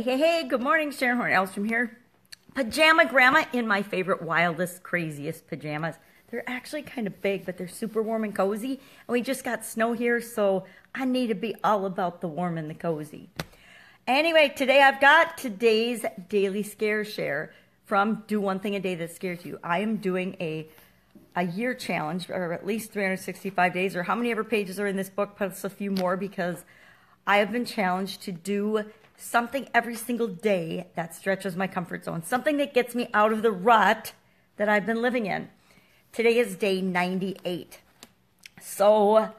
Hey, good morning, Sharon Horne-Ellstrom here. Pajama Grandma in my favorite, wildest, craziest pajamas. They're actually kind of big, but they're super warm and cozy. And we just got snow here, so I need to be all about the warm and the cozy. Anyway, today I've got today's daily scare share from Do One Thing a Day That Scares You. I am doing a year challenge, or at least 365 days, or how many ever pages are in this book, plus a few more, because I have been challenged to do something every single day that stretches my comfort zone, something that gets me out of the rut that I've been living in. Today is day 98. So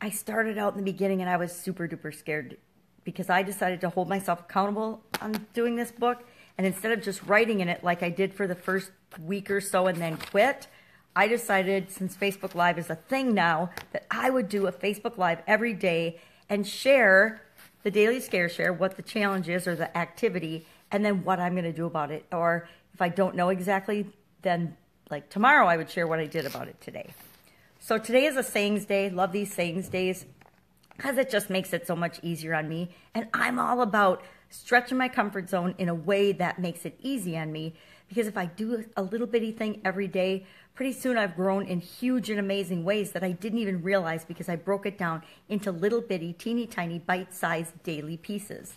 I started out in the beginning and I was super duper scared because I decided to hold myself accountable on doing this book. And instead of just writing in it like I did for the first week or so and then quit, I decided, since Facebook Live is a thing now, that I would do a Facebook Live every day and share the daily scare share, what the challenge is or the activity, and then what I'm going to do about it. Or if I don't know exactly, then like tomorrow I would share what I did about it today. So today is a sayings day. Love these sayings days because it just makes it so much easier on me. And I'm all about stretching my comfort zone in a way that makes it easy on me, because if I do a little bitty thing every day, pretty soon I've grown in huge and amazing ways that I didn't even realize because I broke it down into little bitty, teeny tiny, bite-sized daily pieces.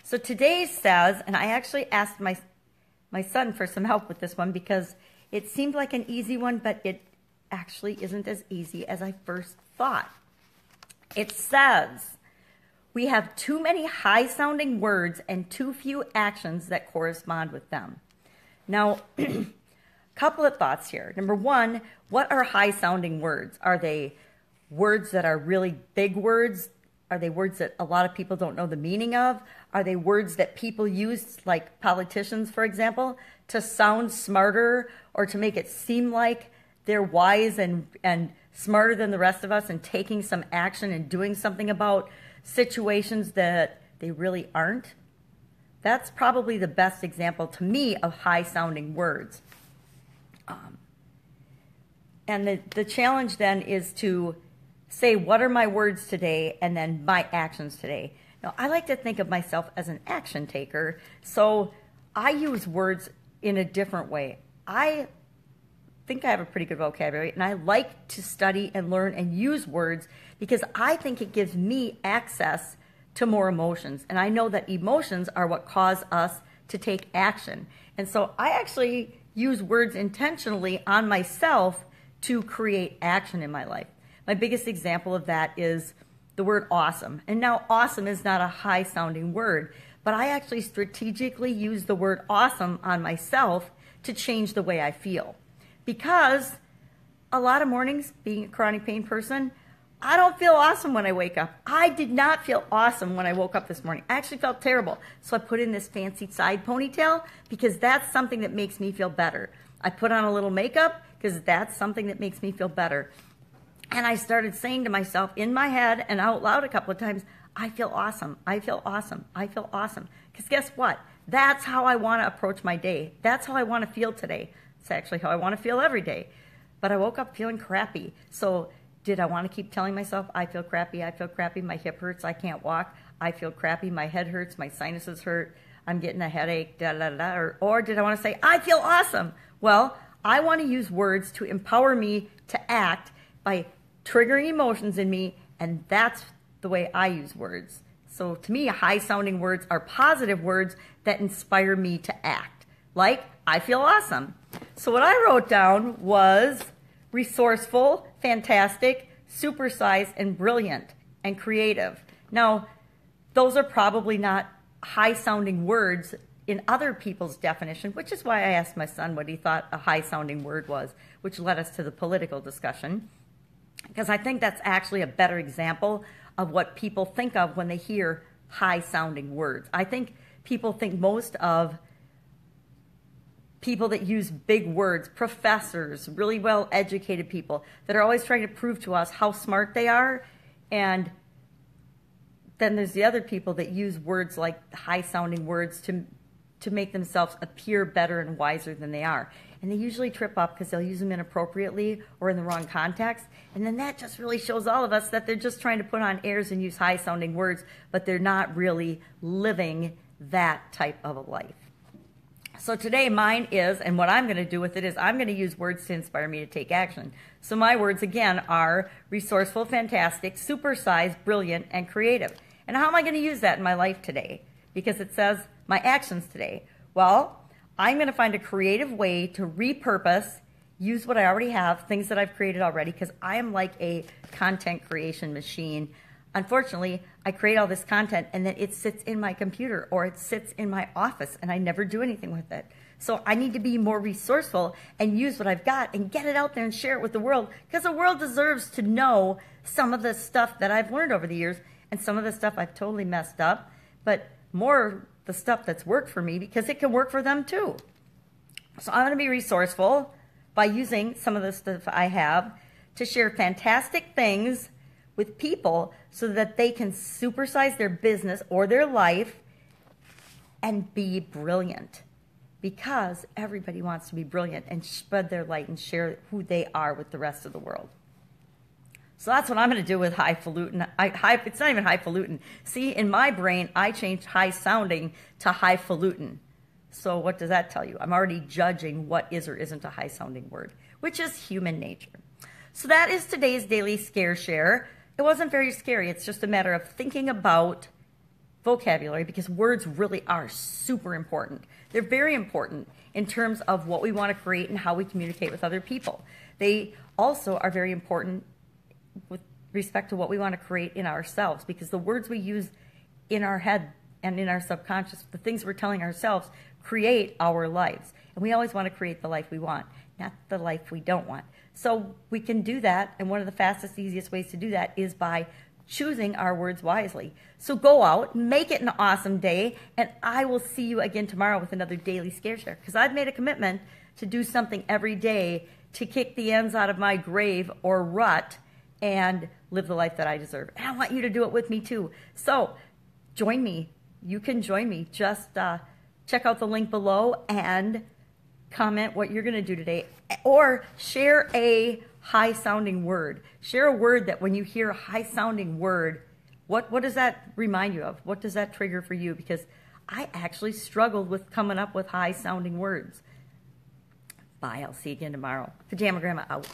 So today says, and I actually asked my son for some help with this one because it seemed like an easy one, but it actually isn't as easy as I first thought. It says, we have too many high-sounding words and too few actions that correspond with them. Now, couple of thoughts here. Number one, what are high-sounding words? Are they words that are really big words? Are they words that a lot of people don't know the meaning of? Are they words that people use, like politicians, for example, to sound smarter or to make it seem like they're wise and smarter than the rest of us and taking some action and doing something about situations that they really aren't? That's probably the best example to me of high-sounding words. And the challenge then is to say, what are my words today, and then my actions today. Now, I like to think of myself as an action taker, so I use words in a different way. I think I have a pretty good vocabulary, and I like to study and learn and use words because I think it gives me access to more emotions. And I know that emotions are what cause us to take action. And so I actually use words intentionally on myself to create action in my life. My biggest example of that is the word awesome. And now awesome is not a high-sounding word, but I actually strategically use the word awesome on myself to change the way I feel. Because a lot of mornings, being a chronic pain person, I don't feel awesome when I wake up. I did not feel awesome when I woke up this morning. I actually felt terrible. So I put in this fancy side ponytail because that's something that makes me feel better. I put on a little makeup because that's something that makes me feel better. And I started saying to myself in my head and out loud a couple of times, I feel awesome. I feel awesome. I feel awesome. Because guess what? That's how I want to approach my day. That's how I want to feel today. It's actually how I want to feel every day. But I woke up feeling crappy. So did I want to keep telling myself, I feel crappy, my hip hurts, I can't walk, I feel crappy, my head hurts, my sinuses hurt, I'm getting a headache, or did I want to say, I feel awesome? Well, I want to use words to empower me to act by triggering emotions in me, and that's the way I use words. So to me, high-sounding words are positive words that inspire me to act, like, I feel awesome. So what I wrote down was resourceful, fantastic, supersized, and brilliant, and creative. Now, those are probably not high-sounding words in other people's definition, which is why I asked my son what he thought a high-sounding word was, which led us to the political discussion, because I think that's actually a better example of what people think of when they hear high-sounding words. I think people think most of people that use big words, professors, really well-educated people that are always trying to prove to us how smart they are. And then there's the other people that use words like high-sounding words to make themselves appear better and wiser than they are. and they usually trip up because they'll use them inappropriately or in the wrong context. And then that just really shows all of us that they're just trying to put on airs and use high-sounding words, but they're not really living that type of a life. So today mine is, and what I'm going to do with it is I'm going to use words to inspire me to take action. So my words, again, are resourceful, fantastic, supersized, brilliant, and creative. And how am I going to use that in my life today? Because it says my actions today. Well, I'm going to find a creative way to repurpose, use what I already have, things that I've created already, because I am like a content creation machine. Unfortunately, I create all this content and then it sits in my computer or it sits in my office and I never do anything with it. So I need to be more resourceful and use what I've got and get it out there and share it with the world, because the world deserves to know some of the stuff that I've learned over the years and some of the stuff I've totally messed up, but more the stuff that's worked for me because it can work for them too. So I'm going to be resourceful by using some of the stuff I have to share fantastic things with people so that they can supersize their business or their life and be brilliant, because everybody wants to be brilliant and spread their light and share who they are with the rest of the world. So that's what I'm going to do with highfalutin. It's not even highfalutin. See, in my brain, I changed high sounding to highfalutin. So what does that tell you? I'm already judging what is or isn't a high sounding word, which is human nature. So that is today's daily scare share. It wasn't very scary. It's just a matter of thinking about vocabulary, because words really are super important. They're very important in terms of what we want to create and how we communicate with other people. They also are very important with respect to what we want to create in ourselves, because the words we use in our head and in our subconscious, the things we're telling ourselves, create our lives. And we always want to create the life we want, not the life we don't want. So we can do that, and one of the fastest, easiest ways to do that is by choosing our words wisely. So go out, make it an awesome day, and I will see you again tomorrow with another daily scare share, because I've made a commitment to do something every day to kick the ends out of my grave or rut and live the life that I deserve. And I want you to do it with me too. So join me. You can join me. Just check out the link below and comment what you're going to do today, or share a high-sounding word. Share a word that when you hear a high-sounding word, what does that remind you of? What does that trigger for you? Because I actually struggled with coming up with high-sounding words. Bye. I'll see you again tomorrow. Pajama Grandma out.